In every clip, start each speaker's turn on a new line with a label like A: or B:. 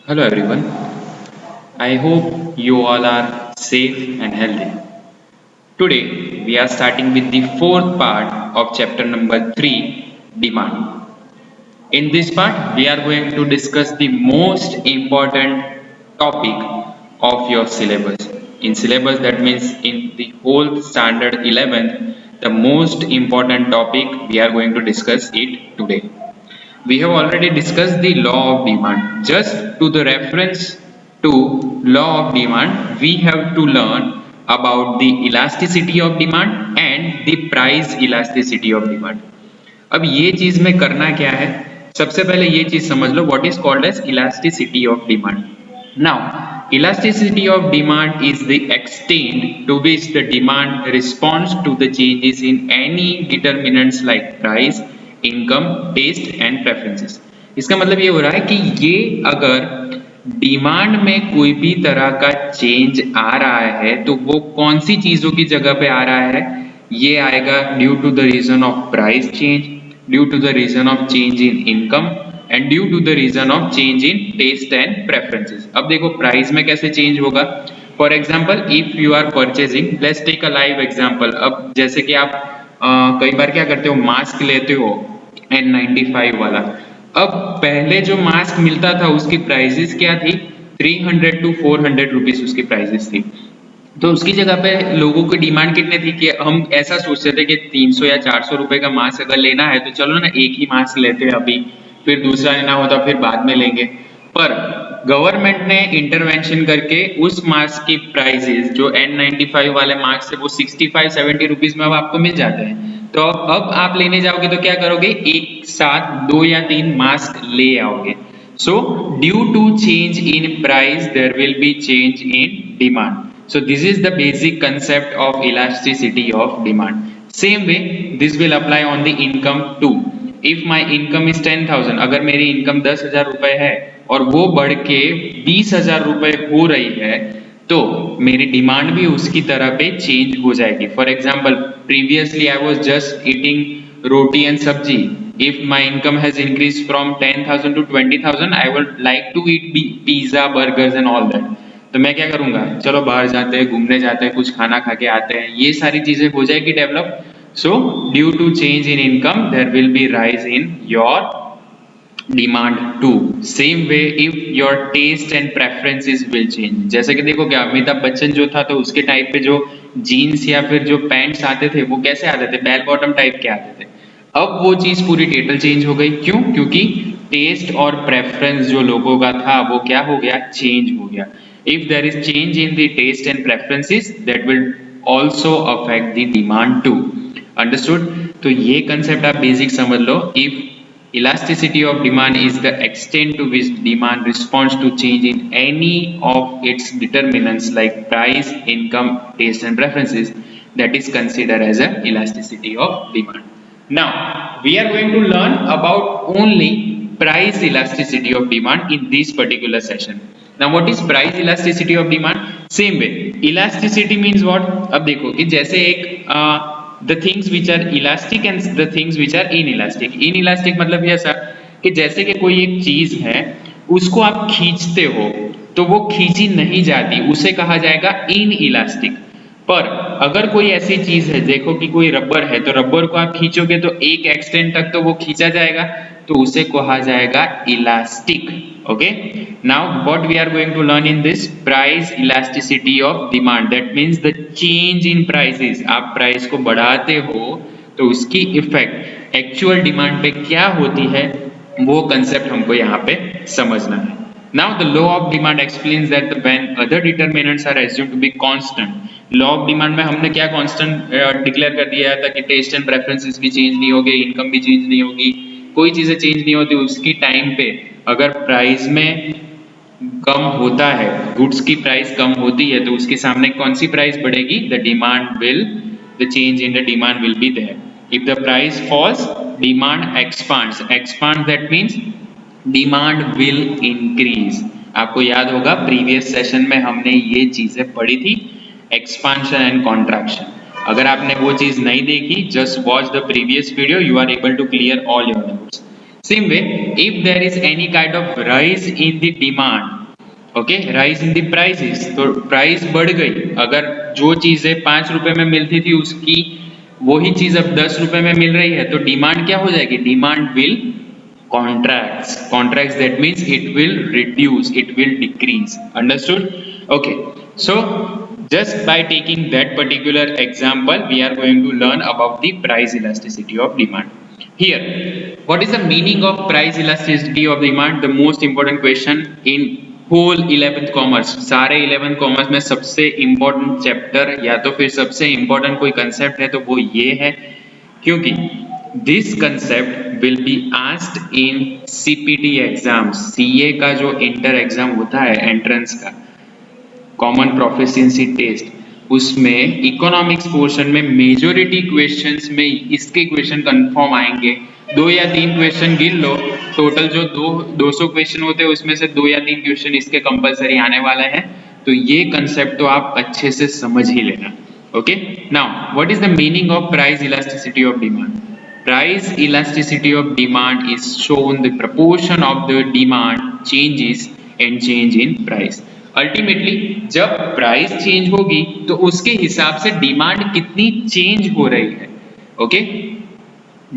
A: Hello everyone. I hope you all are safe and healthy. Today we are starting with the fourth part of chapter number 3, demand. In this part we are going to discuss the most important topic of your syllabus. In syllabus, that means in the whole standard 11th, the most important topic we are going to discuss it today. We have already discussed the law of demand. Just to the reference to law of demand, we have to learn about the elasticity of demand and the price elasticity of demand. अब ये चीज में करना क्या है? सबसे पहले ये चीज समझ लो, what is called as elasticity of demand. Now, elasticity of demand is the extent to which the demand responds to the changes in any determinants like price, income, taste and preferences. इसका मतलब ये हो रहा है कि ये अगर demand में कोई भी तरह का चेंज आ रहा है तो वो कौन सी चीजों की जगह पे आ रहा है? ये आएगा due to the reason of price change, due to the reason of change in income and due to the reason of change in taste and preferences. अब देखो प्राइस में कैसे चेंज होगा. For example, if you are purchasing, let's take a live example. अब जैसे कि आप कई बार क्या करते हो, मास्क लेते हो N95 वाला. अब पहले जो मास्क मिलता था उसकी प्राइसेस क्या थी? 300 टू 400 रुपीज उसकी प्राइसेस थी. तो उसकी जगह पे लोगों की डिमांड कितने थी कि हम ऐसा सोचते थे कि 300 या 400 रुपए का मास्क अगर लेना है तो चलो ना एक ही मास्क लेते हैं अभी, फिर दूसरा लेना होता फिर बाद में लेंगे. पर गवर्नमेंट ने इंटरवेंशन करके उस मास्क की प्राइसेस जो N95 वाले मास्क से वो 65-70 रुपीज में अब आपको मिल जाते हैं. तो अब आप लेने जाओगे तो क्या करोगे, एक साथ 2 या 3 मास्क ले आओगे. So due to change in price there will be change in demand. So this is the basic concept of elasticity of demand. Same way this will apply on the income too. If my income is 10,000, अगर मेरी income 10,000 रुपए है और वो बढ़ के 20,000 रुपए हो रही है तो मेरी डिमांड भी उसकी तरह पे चेंज हो जाएगी. For example, previously I was just eating roti and सब्जी. If my income has increased from 10,000 to 20,000, I would like to eat pizza, burgers and all that. तो मैं क्या करूंगा, चलो बाहर जाते हैं, घूमने जाते हैं, कुछ खाना खा के आते हैं, ये सारी चीजें हो जाएगी develop. So due to change in income there will be rise in your demand too. Same way if your taste and preferences will change. जैसे कि देखो क्या अमिताभ बच्चन जो था तो उसके टाइप पे जो जीन्स या फिर जो पैंट्स आते थे वो कैसे आते थे, बेल बॉटम टाइप के आते थे. अब वो चीज पूरी टोटल चेंज हो गई. क्यों? क्योंकि टेस्ट और प्रेफरेंस जो लोगों का था वो क्या हो गया, चेंज हो गया. If there is change in the taste and preferences that will also affect the demand too. Understood? तो ये कंसेप्ट आप बेसिक समझ लो. If elasticity of demand is the extent to which demand responds to change in any of its determinants like price, income, taste and preferences, that is considered as a elasticity of demand. Now we are going to learn about only price elasticity of demand in this particular session. Now what is price elasticity of demand? Same way elasticity means what. अब देखो कि जैसे एक the things which are elastic and the things which are inelastic. Inelastic मतलब ये ऐसा कि जैसे कि कोई एक चीज है उसको आप खींचते हो तो वो खींची नहीं जाती, उसे कहा जाएगा इनइलास्टिक. पर अगर कोई ऐसी चीज है, देखो कि कोई रबर है तो रबर को आप खींचोगे तो एक एक्सटेंट तक तो वो खींचा जाएगा, तो उसे कहा जाएगा elastic. Okay, now what we are going to learn in this price elasticity of demand, that means the change in prices. आप प्राइस को बढ़ाते हो तो उसकी इफेक्ट एक्चुअल डिमांड पे क्या होती है वो कंसेप्ट हमको यहाँ पे समझना है. Now the law of demand explains that when other determinants are assumed to be constant. Law of demand में हमने क्या कांस्टेंट डिक्लेयर कर दिया था कि टेस्ट एंड प्रेफरेंसेस भी चेंज नहीं होगी, इनकम भी चेंज नहीं होगी, कोई चीजें चेंज नहीं होती. उसकी टाइम पे अगर प्राइस में कम होता है, गुड्स की प्राइस कम होती है तो उसके सामने कौन सी प्राइस बढ़ेगी, the demand will, the change in the demand will be there. If the price falls demand expands. Expand that means demand will increase. आपको याद होगा प्रीवियस सेशन में हमने ये चीजें पढ़ी थी, एक्सपांशन एंड कॉन्ट्रैक्शन. अगर आपने वो चीज नहीं देखी, just watch the previous video, you are able to clear all your doubts. Same way, if there is any kind of rise in the demand, okay, rise in the prices, तो price बढ़ गई, अगर जो चीजें 5 रुपए में मिलती थी उसकी वही चीज अब 10 रुपए में मिल रही है, तो डिमांड क्या हो जाएगी? Demand will contracts, that means it will reduce, it will decrease. Understood? Okay, so just by taking that particular example we are going to learn about the price elasticity of demand. Here, what is the meaning of price elasticity of demand? The most important question in whole 11th commerce, सारे 11th commerce में सबसे important chapter या तो फिर सबसे important कोई concept है तो वो ये है, क्योंकि this concept will be asked in CPT exam, CA का जो इंटर एग्जाम होता है एंट्रेंस का, कॉमन प्रोफिशिएंसी टेस्ट, उसमें इकोनॉमिक्स पोर्शन में मेजोरिटी क्वेश्चंस में इसके क्वेश्चन कंफर्म आएंगे। 2 या 3 क्वेश्चन गिन लो, टोटल जो 200 क्वेश्चन होते हैं उसमें से 2 या 3 क्वेश्चन इसके कंपलसरी आने वाले हैं, तो ये कंसेप्ट तो आप अच्छे से समझ ही लेना। Okay, now what is the meaning of price elasticity of demand? Price elasticity of demand is shown the proportion of the demand changes and change in price. Ultimately जब प्राइस चेंज होगी तो उसके हिसाब से डिमांड कितनी change हो रही है। ओके,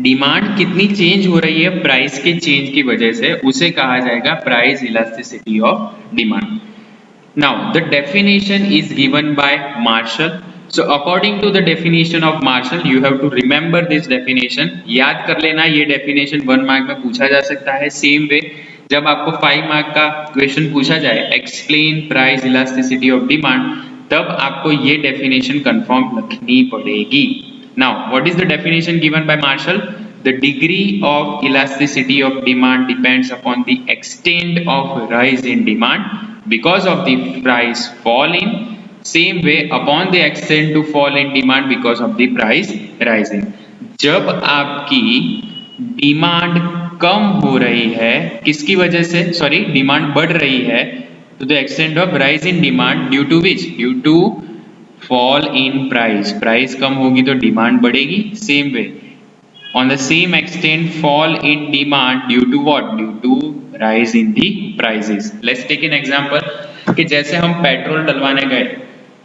A: डिमांड कितनी चेंज हो रही है प्राइस के चेंज की वजह से, उसे कहा जाएगा price elasticity of demand. Now the definition is given by Marshall. So according to the definition of Marshall, you have to remember this definition. याद कर लेना, ये definition 1 मार्क में पूछा जा सकता है। Same way, जब आपको 5 मार्क का क्वेश्चन पूछा जाए explain price elasticity of demand, तब आपको ये definition confirm रखनी पड़ेगी। Now what is the definition given by Marshall? The degree of elasticity of demand depends upon the extent of rise in demand because of the price fall in, same way upon the extent to fall in demand because of the price rising. जब आपकी demand कम हो रही है, किसकी वजह से? Sorry, demand बढ़ रही है, तो the extent of rise in demand due to which? Due to fall in price. Price कम होगी तो डिमांड बढ़ेगी। Same way on the same extent fall in demand due to what? Due to rise in the prices. Let's take an example कि जैसे हम petrol डलवाने गए,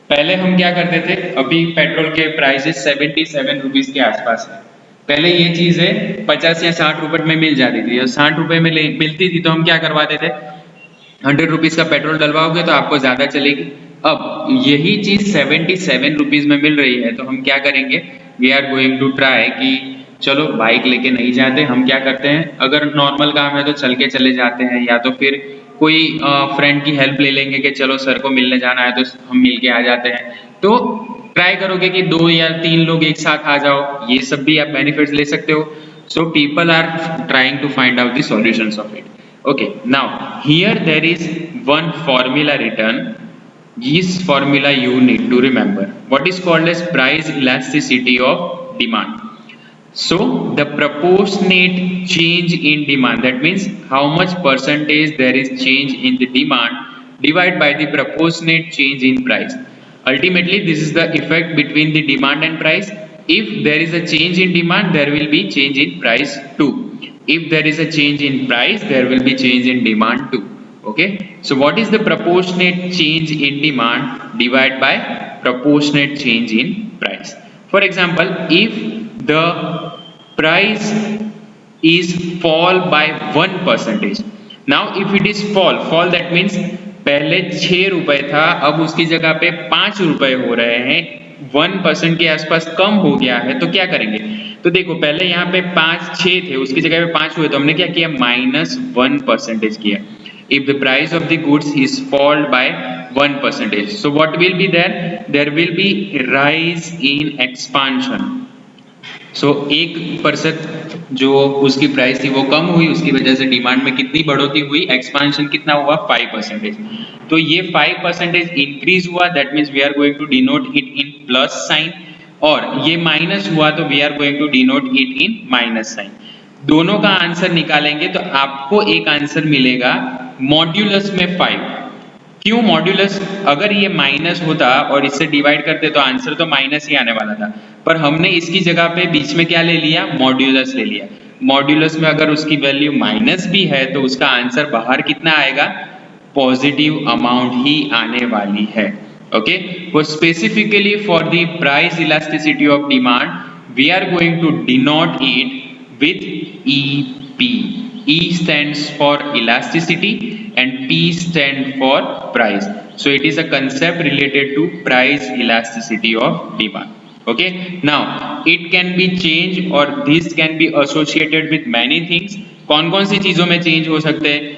A: पहले हम क्या करते थे, अभी पेट्रोल के प्राइसेस 77 रुपीज के आसपास है, पहले ये चीजें 50 या 60 रुपए में मिल जाती थी, और 60 रुपए में मिलती थी तो हम क्या करवाते थे, 100 रुपीज का पेट्रोल डलवाओगे तो आपको ज्यादा चलेगी। अब यही चीज 77 रुपीज में मिल रही है, तो हम क्या करेंगे, we are going to try कि चलो बाइक लेके नहीं जाते, हम क्या करते हैं, अगर नॉर्मल काम है तो चल के चले जाते हैं, या तो फिर कोई फ्रेंड की हेल्प ले लेंगे कि चलो सर को मिलने जाना है तो हम मिल के आ जाते हैं। तो ट्राई करोगे कि 2 या 3 लोग एक साथ आ जाओ, ये सब भी आप बेनिफिट्स ले सकते हो। So people are trying to find out the solutions of it. Okay, now here there is one formula written. This formula you need to remember. What is called as price elasticity of demand? So the proportionate change in demand, that means how much percentage there is change in the demand divided by the proportionate change in price. Ultimately this is the effect between the demand and price. If there is a change in demand, there will be change in price too. If there is a change in price, there will be change in demand too. Okay, so what is the proportionate change in demand divided by proportionate change in price? For example, if the price is fall by 1%, now if it is fall that means पहले 6 रुपए था, अब उसकी जगह पे 5 रुपए हो रहे हैं, 1% के आसपास कम हो गया है, तो क्या करेंगे, तो देखो पहले यहाँ पे 6 थे, उसकी जगह पे 5 हुए, तो हमने क्या किया, -1% किया। If the price of the goods is fall by 1%, so what will be there? There will be rise in expansion. So 1% जो उसकी प्राइस थी वो कम हुई, उसकी वजह से डिमांड में कितनी बढ़ोतरी हुई, एक्सपांशन कितना हुआ, 5%। तो ये 5% इंक्रीज हुआ, that means we are going to denote it in plus sign, और ये माइनस हुआ तो we are going to denote it in minus sign. दोनों का आंसर निकालेंगे तो आपको एक आंसर मिलेगा मॉड्यूलस में 5। क्यों मॉड्यूलस? अगर ये माइनस होता और इससे डिवाइड करते तो आंसर तो माइनस ही आने वाला था, पर हमने इसकी जगह पे बीच में क्या ले लिया, मॉड्यूलस ले लिया। मॉड्यूलस में अगर उसकी वैल्यू माइनस भी है तो उसका आंसर बाहर कितना आएगा, पॉजिटिव अमाउंट ही आने वाली है। ओके, वो specifically for the price elasticity of demand we are going to denote it with EP. E stands for elasticity and P stands for price. So it is a concept related to price elasticity of demand. Okay, now it can be changed or this can be associated with many things. कौन कौन सी चीजों में change हो सकते हैं,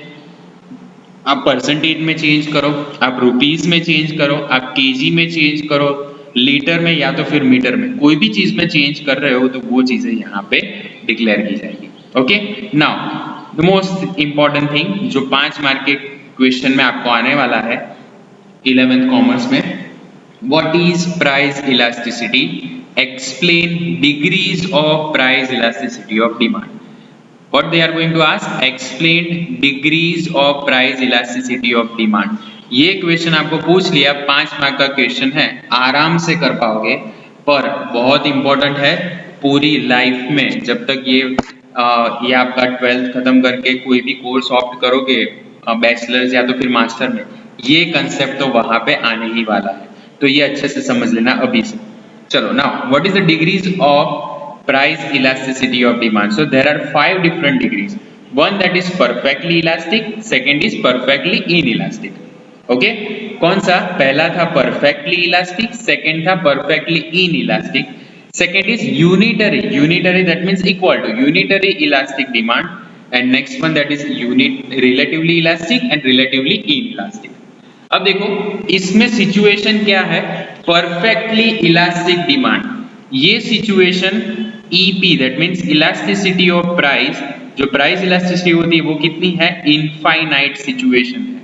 A: आप percentage में change करो, आप रुपीस में चेंज करो, आप केजी में चेंज करो, लीटर में या तो फिर मीटर में, कोई भी चीज में चेंज कर रहे हो तो वो चीजें यहाँ पे डिक्लेयर की जाएगी। Okay, now the most important thing जो 5 मार्क के क्वेश्चन में आपको आने वाला है 11th कॉमर्स में, what is price elasticity, explain degrees of price elasticity of demand. What they are going to ask, explain degrees of price elasticity of demand. ये question आपको पूछ लिया, 5 मार्क का क्वेश्चन है, आराम से कर पाओगे, पर बहुत इंपॉर्टेंट है पूरी लाइफ में। जब तक ये आपका 12th खत्म करके कोई भी कोर्स ऑप्ट करोगे बैचलर्स या तो फिर मास्टर में, ये कंसेप्ट तो वहां पे आने ही वाला है, तो ये अच्छे से समझ लेना अभी से। चलो, now what is the degrees of price elasticity of demand? So there are 5 different degrees. One that is perfectly elastic, second is perfectly inelastic. Okay, कौन सा, पहला था perfectly elastic, second था perfectly inelastic, second is unitary. Unitary that means equal to unitary elastic demand, and next one that is relatively elastic and relatively inelastic. अब देखो इसमें situation क्या है, perfectly elastic demand, ये situation EP that means elasticity of price, जो price elasticity होती है वो कितनी है, इनफाइनाइट सिचुएशन है।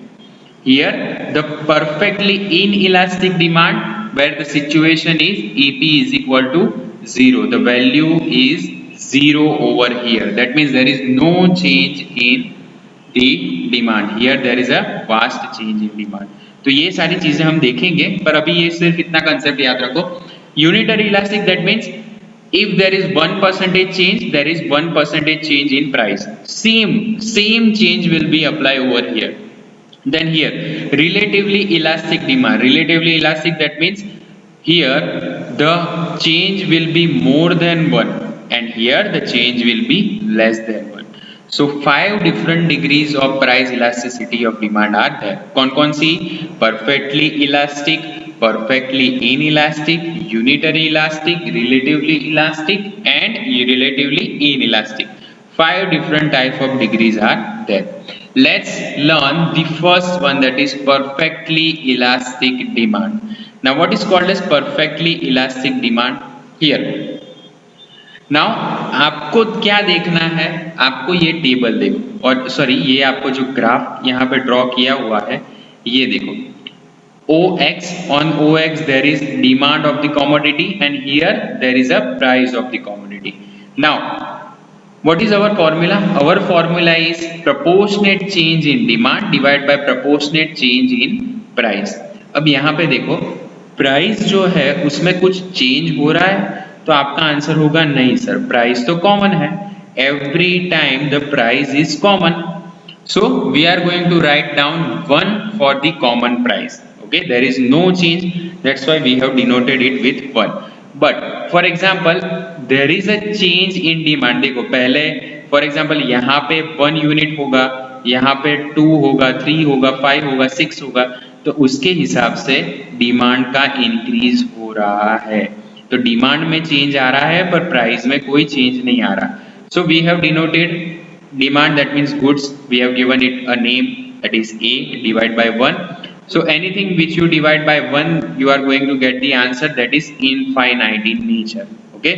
A: Here the perfectly inelastic demand where the situation is EP is equal to 0, the value is 0 over here, that means there is no change in the demand, here there is a vast change in demand। तो ये सारी चीजें हम देखेंगे, पर अभी ये सिर्फ इतना कंसेप्ट याद रखो, unitary elastic that means if there is 1% change, there is 1% change in price, same change will be applied over here। Then here relatively elastic demand, relatively elastic that means here the change will be more than 1 and here the change will be less than 1। So 5 different degrees of price elasticity of demand are there। कौन कौन सी, perfectly elastic, perfectly inelastic, unitary elastic, relatively elastic and relatively inelastic। 5 different type of degrees are there। Let's learn the first one, that is perfectly elastic demand। Now what is called as perfectly elastic demand? Here now आपको क्या देखना है, आपको ये table देखो, और sorry ये आपको जो ग्राफ यहाँ पे ड्रॉ किया हुआ है ये देखो, OX, on OX there is demand of the commodity and here there is a price of the commodity। Now what is our formula? Our formula is proportionate change in demand divided by proportionate change in price। अब यहाँ पे देखो price जो है उसमें कुछ change हो रहा है, तो आपका आंसर होगा नहीं सर, प्राइस तो कॉमन है, every time the price is common, so we are going to write down 1 for the common price. Okay, there is no change, that's why we have denoted it with 1। But for example there is a change in demand, देखो पहले for example यहाँ पे 1 unit होगा, यहाँ पे 2 होगा, 3 होगा, 5 होगा, 6 होगा, तो उसके हिसाब से डिमांड का इंक्रीज हो रहा है, तो डिमांड में चेंज आ रहा है पर प्राइस में कोई चेंज नहीं आ रहा। So we have denoted demand that means goods, we have given it a name that is A divide by 1। So anything which you divide by 1 you are going to get the answer that is infinite in nature. Okay,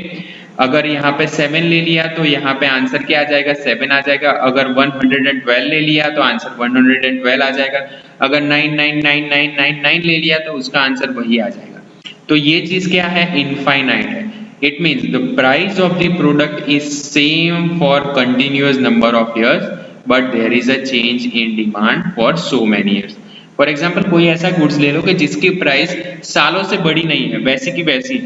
A: अगर यहाँ पे 7 ले लिया तो यहाँ पे answer क्या आ जाएगा, 7 आ जाएगा। अगर 112 ले लिया तो आंसर 112 आ जाएगा। अगर 999999 ले लिया तो उसका आंसर वही आ जाएगा। तो ये चीज क्या है, इनफाइनाइट है। It means the price of the product is same for continuous number of years but there is a change in demand for so many years. For example कोई ऐसा गुड्स ले लो कि जिसकी प्राइस सालों से बड़ी नहीं है, वैसी की वैसी,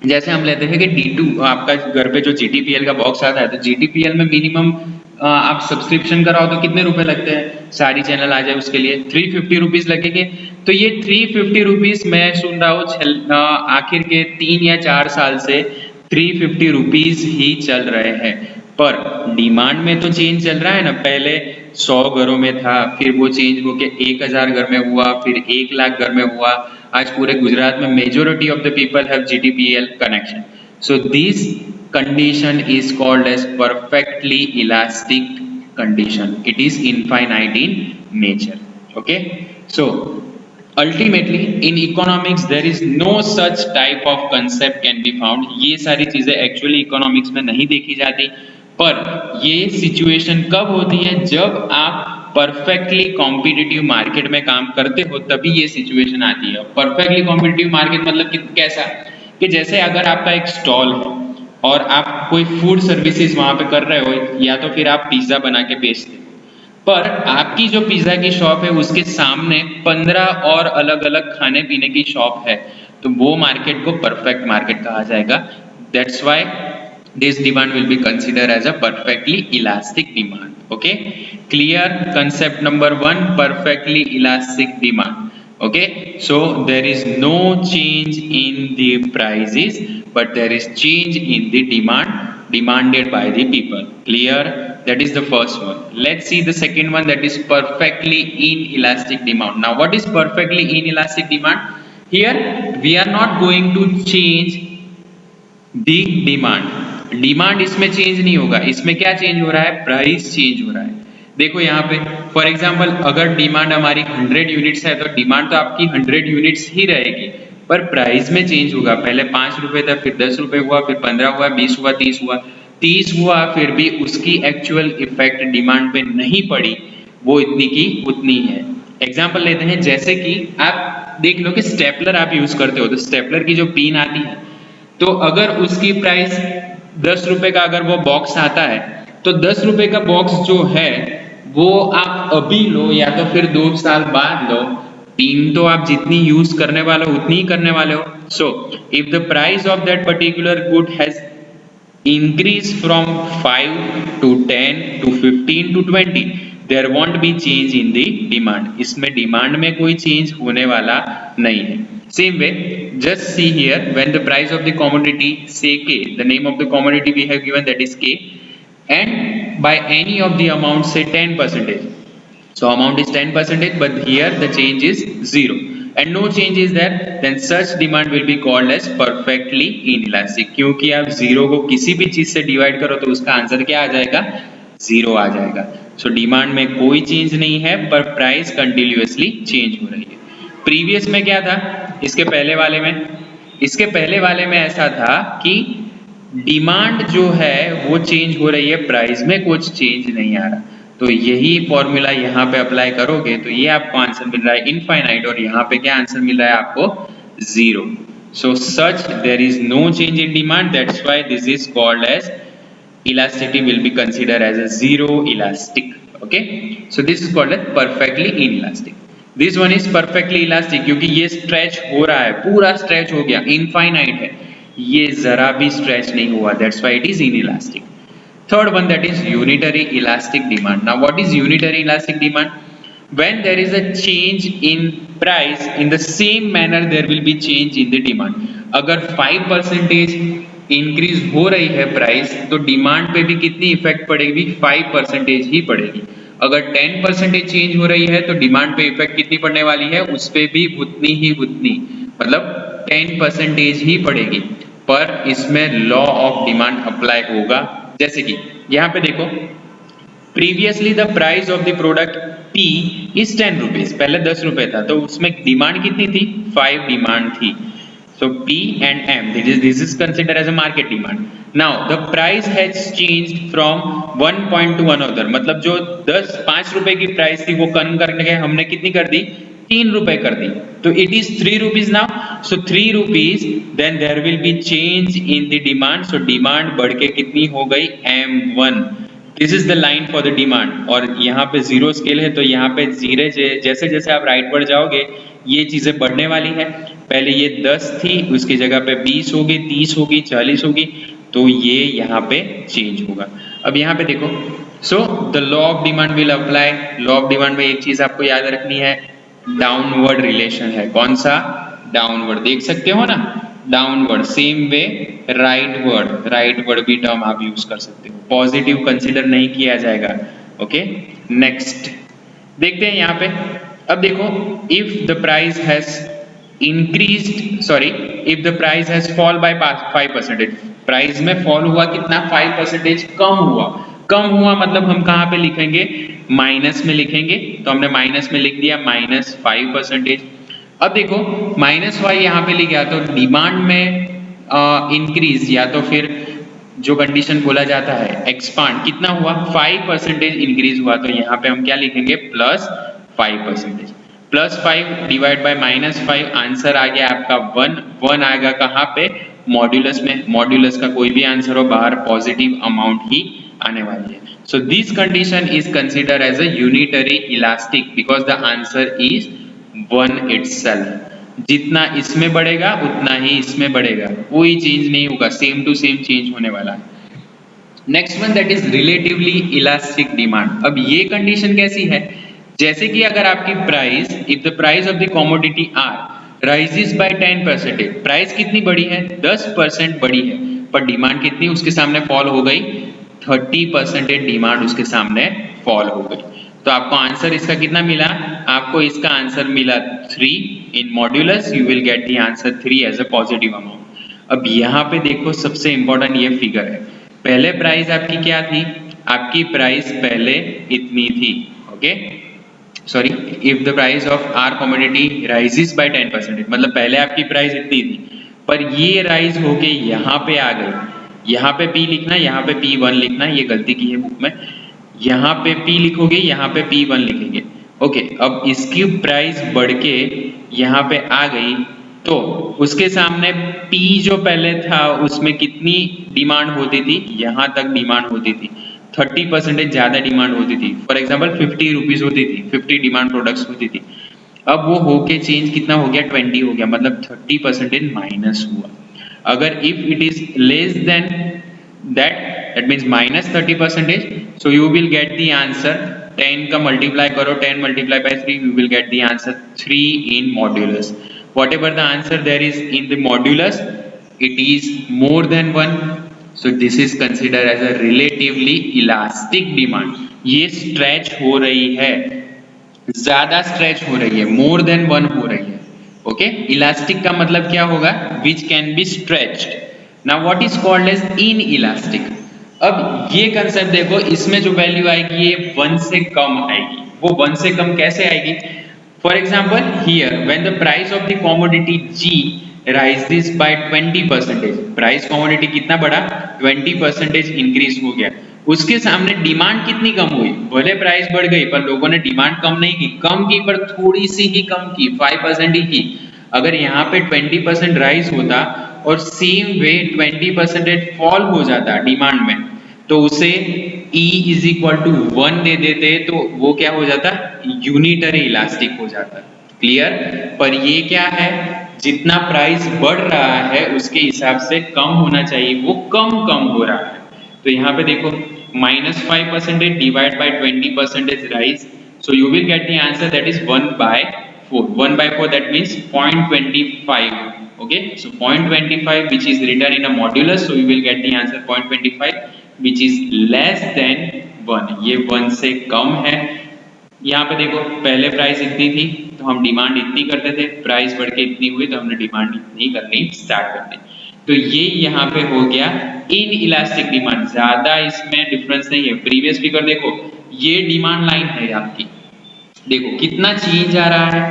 A: जैसे हम लेते हैं कि D2 आपका घर पे जो GTPL का बॉक्स आता है, तो GTPL में मिनिमम आप सब्सक्रिप्शन कराओ तो कितने रुपए लगते हैं, सारी चैनल आ जाए उसके लिए 350 रुपीज लगेंगे। तो ये 350 रुपीज मैं सुन रहा हूँ आखिर के 3 या 4 साल से 350 रुपीज ही चल रहे हैं। पर डिमांड में तो चेंज चल रहा है ना, पहले 100 घरों में था, फिर वो चेंज होके 1000 घर में हुआ, फिर 1 लाख घर में हुआ, आज पूरे गुजरात में majority of the people have GTPL connection. So this condition is called as perfectly elastic condition. It is infinite in nature. Okay, so ultimately in economics there is no such type of concept can be found. ये सारी चीजें actually economics में नहीं देखी जाती, पर ये situation कब होती है, जब आप परफेक्टली कॉम्पिटिटिव मार्केट में काम करते हो तभी ये सिचुएशन आती है। परफेक्टली कॉम्पिटिटिव मार्केट मतलब कि कैसा, कि जैसे अगर आपका एक स्टॉल है और आप कोई फूड सर्विसेज वहां पे कर रहे हो, या तो फिर आप पिज्जा बना के बेचते हो, पर आपकी जो पिज्जा की शॉप है उसके सामने 15 और अलग अलग खाने पीने की शॉप है, तो वो मार्केट को परफेक्ट मार्केट कहा जाएगा। That's why this demand will be considered as a perfectly elastic demand. Okay, clear concept number 1, perfectly elastic demand. Okay, so there is no change in the prices, but there is change in the demand demanded by the people. Clear? That is the first one. Let's see the second one, that is perfectly inelastic demand. Now what is perfectly inelastic demand? Here we are not going to change the demand इसमें change नहीं होगा। इसमें क्या change हो रहा है, price change हो रहा है। देखो यहाँ पे फॉर एग्जांपल अगर डिमांड हमारी 100 यूनिट्स है तो डिमांड तो आपकी 100 यूनिट्स ही रहेगी, पर प्राइस में चेंज होगा। पहले 5 रुपए था, फिर 10 रुपए हुआ, फिर 15 हुआ, 20 हुआ, 30 हुआ, 30 हुआ, फिर भी उसकी एक्चुअल इफेक्ट डिमांड पे नहीं पड़ी, वो इतनी की उतनी है। एग्जाम्पल लेते हैं, जैसे कि आप देख लो कि स्टेपलर आप यूज करते हो, तो स्टेपलर की जो पिन आती है, तो अगर उसकी प्राइस 10 रुपए का अगर वो बॉक्स आता है, तो 10 रुपए का बॉक्स जो है वो आप अभी लो या तो फिर 2 साल बाद लो, पिन तो आप जितनी यूज करने वाले हो उतनी ही करने वाले हो। So if the price of that particular good has increase from 5 to 10 to 15 to 20, there won't be change in the demand. इसमें डिमांड में कोई चेंज होने वाला नहीं है। Same way, just see here, when the price of the commodity, say K, the name of the commodity we have given, that is K, and by any of the amount, say 10%. So amount is 10%, but here the change is 0 and no change is there, then such demand will be called as perfectly inelastic. क्योंकि आप 0 को किसी भी चीज से divide करो तो उसका आंसर क्या आ जाएगा, 0 आ जाएगा। सो डिमांड में कोई चेंज नहीं है, पर प्राइस कंटिन्यूअसली चेंज हो रही है। प्रीवियस में क्या था, इसके पहले वाले में ऐसा था कि डिमांड जो है वो चेंज हो रही है, प्राइस में कुछ चेंज नहीं आ रहा। तो यही फॉर्मूला यहाँ पे अप्लाई करोगे तो ये आपको आंसर मिल रहा है इनफाइनाइट, और यहाँ पे क्या आंसर मिल रहा है आपको, 0। So such there is no change in demand, that's why this is called as elasticity will be considered as a zero elastic. Okay, so this is called as perfectly inelastic. This one is perfectly elastic क्योंकि ये stretch हो रहा है, पूरा stretch हो गया, infinite है, ये जरा भी स्ट्रेच नहीं हुआ, that's why it is inelastic. Third one, that is unitary elastic demand. Now what is unitary elastic demand? When there is a change in price, in the same manner there will be change in the demand. अगर 5% increase हो रही है price, तो demand पे भी कितनी effect पड़ेगी, 5% ही पड़ेगी। अगर 10% चेंज हो रही है तो डिमांड पे इफेक्ट कितनी पड़ने वाली है, उस पे भी उतनी ही उतनी, मतलब 10% ही पड़ेगी। पर इसमें लॉ ऑफ डिमांड अप्लाई होगा। जैसे कि यहाँ पे देखो, previously the price of the product P is 10 rupees, पहले 10 रुपए था, तो उसमें डिमांड कितनी थी, 5 डिमांड थी। So P and M, this is considered as a market demand. Now the price has changed from one point to another, मतलब जो 5 रुपए की प्राइस थी वो कम करके हमने कितनी कर दी, 3 रुपए कर दी, तो it is 3 rupees now. So 3 rupees, then there will be change in the demand. So demand बढ़ के कितनी हो गई, M1. This is the line for the demand. और यहाँ पे जीरो स्केल है, तो यहाँ पे जैसे जैसे आप राइट बढ़ जाओगे ये चीजें बढ़ने वाली है। पहले ये 10 थी, उसकी जगह पे 20 होगी, 30 होगी, 40 होगी, तो ये यहाँ पे चेंज होगा। अब यहाँ पे देखो, so the law of demand will apply. Law of demand में एक चीज आपको याद रखनी है, डाउनवर्ड रिलेशन है। कौन सा? डाउनवर्ड। देख सकते हो ना, downward. Same way right word भी टर्म आप यूज कर सकते हो, पॉजिटिव कंसिडर नहीं किया जाएगा। ओके, नेक्स्ट देखते हैं यहाँ पे। अब देखो, if the price has increased, sorry, if the price has fall bye 5%, price में फॉल हुआ कितना? 5% कम हुआ। कम हुआ मतलब हम कहाँ पे लिखेंगे? माइनस में लिखेंगे, तो हमने माइनस में लिख दिया -5%। अब देखो -5 यहाँ पे लिख गया, तो डिमांड में इंक्रीज या तो फिर जो कंडीशन बोला जाता है एक्सपांड, कितना हुआ? 5% इंक्रीज हुआ, तो यहाँ पे हम क्या लिखेंगे? +5%। +5 डिवाइड बाय -5, आंसर आ गया आपका 1। 1 आएगा कहाँ पे? मॉड्यूलस में। मॉड्यूलस का कोई भी आंसर हो, बाहर पॉजिटिव अमाउंट ही आने वाली है। So this condition is consider as a unitary elastic because the answer is 1 itself. जितना इसमें बढ़ेगा उतना ही इसमें बढ़ेगा, कोई चेंज नहीं होगा, सेम टू सेम चेंज होने वाला है। Next one that is relatively elastic demand. अब ये कंडीशन कैसी है? जैसे कि अगर आपकी price, if the price of the commodity are rises by 10%, price कितनी बढ़ी है? 10% बढ़ी है, पर डिमांड कितनी उसके सामने फॉल हो गई? 30% डिमांड उसके सामने फॉल हो गई। तो आपको आंसर इसका कितना मिला? आपको इसका आंसर मिला 3 in modulus, you will get the answer 3 as a positive amount. अब यहाँ पे देखो, सबसे इंपॉर्टेंट ये फिगर है। पहले प्राइस आपकी क्या थी? आपकी प्राइस पहले इतनी थी। Okay, sorry, if the price of our commodity rises by 10%, मतलब पहले आपकी प्राइस इतनी थी, पर ये राइज होके यहाँ पे आ गई। यहाँ पे P लिखना, यहाँ पे P1 लिखना, ये गलती की है बुक में। यहाँ पे P लिखोगे, यहाँ पे P1 लिखेंगे। ओके, अब इसकी प्राइस बढ़ के यहाँ पे आ गई, तो उसके सामने P जो पहले था उसमें कितनी डिमांड होती थी? यहाँ तक डिमांड होती थी, 30% ज्यादा डिमांड होती थी। फॉर एग्जाम्पल 50 रुपीज होती थी, 50 डिमांड प्रोडक्ट्स होती थी। अब वो होके चेंज कितना हो गया? 20 हो गया, मतलब 30% माइनस हुआ। अगर if it is less than that means -30%, so you will get the answer 10 का मल्टीप्लाई करो, 10 multiply by 3, you will get the answer 3 in modulus. whatever the answer there is in the modulus, it is more than 1, so this is considered as a relatively elastic demand। ये stretch हो रही है, ज्यादा stretch हो रही है, more than 1 हो रही है। ओके, इलास्टिक का मतलब क्या होगा? which can be stretched। now what is called as inelastic। अब ये कंसेप्ट देखो, इसमें जो वैल्यू आएगी ये 1 से कम आएगी। वो 1 से कम कैसे आएगी? For example, here when the price of the commodity G rises by 20%, price commodity कितना बढ़ा? 20% इंक्रीज हो गया। उसके सामने डिमांड कितनी कम हुई? भले प्राइस बढ़ गई, पर लोगों ने डिमांड कम नहीं की, कम की पर थोड़ी सी ही कम की, 5% ही की। अगर यहाँ पे 20% राइज होता और सेम वे 20% फॉल हो जाता डिमांड में, तो उसे E इज इक्वल टू 1 दे देते, तो वो क्या हो जाता? यूनिटरी इलास्टिक हो जाता। क्लियर? पर ये क्या है? जितना प्राइस बढ़ रहा है उसके हिसाब से कम होना चाहिए, वो कम कम हो रहा है। तो यहाँ पे देखो, -5% divide by 20% rise, so you will get the answer that is 1/4। 1/4 that means 0.25। okay, so 0.25 which is written in a modulus, so you will get the answer 0.25 which is less than 1। ये 1 से कम है। यहाँ पे देखो, पहले price इतनी थी तो हम डिमांड इतनी करते थे, प्राइस बढ़ के इतनी हुई तो हमने डिमांड इतनी करनी स्टार्ट कर दी। तो ये यहाँ पे हो गया इन इलास्टिक डिमांड, ज्यादा इसमें डिफरेंस नहीं है। प्रीवियस फिगर देखो, ये डिमांड लाइन है आपकी, देखो कितना चेंज आ रहा है,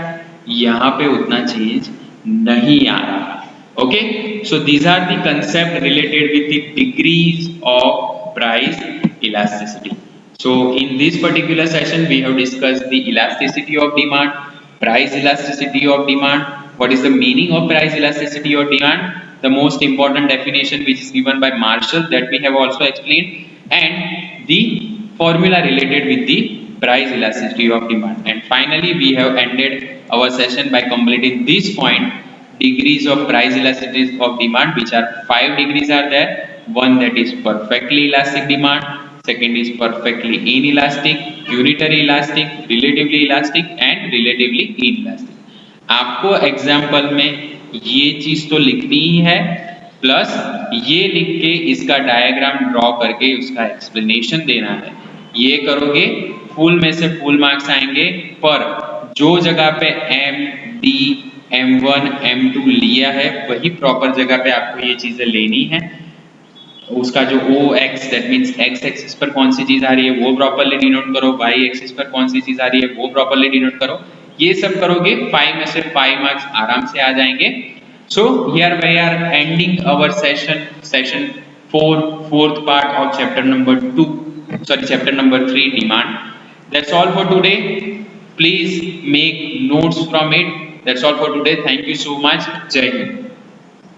A: यहाँ पे उतना चेंज नहीं आ रहा। Okay, so these are the concept related with the degrees of price elasticity। so in this particular session we have discussed the elasticity of demand, price elasticity of demand, what is the meaning of price elasticity of demand, the most important definition which is given by Marshall that we have also explained, and the formula related with the price elasticity of demand, and finally we have ended our session by completing this point, degrees of price elasticity of demand, which are 5 degrees are there. One that is perfectly elastic demand, second is perfectly inelastic, unitary elastic, relatively elastic and relatively inelastic. आपको example में ये चीज तो लिखनी ही है, plus ये लिख के इसका डायग्राम ड्रॉ करके उसका एक्सप्लेनेशन देना है। ये करोगे फुल में से फुल मार्क्स आएंगे, पर जो जगह पे एम डी M1 M2 लिया है वही प्रॉपर जगह पे आपको ये चीजें लेनी है। उसका जो O X that means X axis पर कौन सी चीज आ रही है वो प्रॉपरली डिनोट करो, वाई एक्सिस पर कौन सी चीज आ रही है वो प्रॉपरली डिनोट करो। ये सब करोगे 5 में से 5 मार्क्स आराम से आ जाएंगे। So here we are ending our session 4, fourth part of chapter number 2, sorry chapter number 3 demand. That's all for today. Please make notes from it. That's all for today. Thank you so much. Jai Hind.